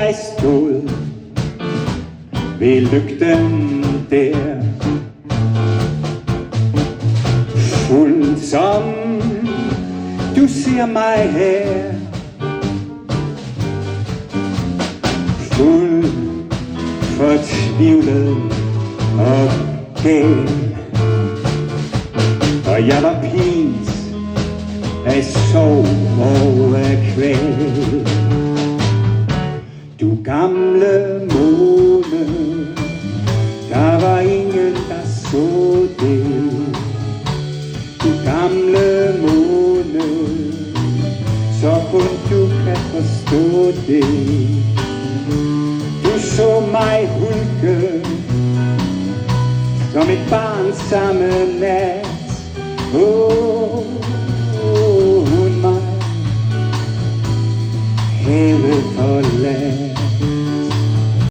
jeg stod ved lygten der, fuld som du ser mig her, fuld fortvivlet og gal, og jeg var pint af sorg og af kval. Du gamle måne, der var ingen, der så det. Du gamle måne, så kun du kan forstå det. Du så mig hulke som et barn samme nat. Hun mig have forladt.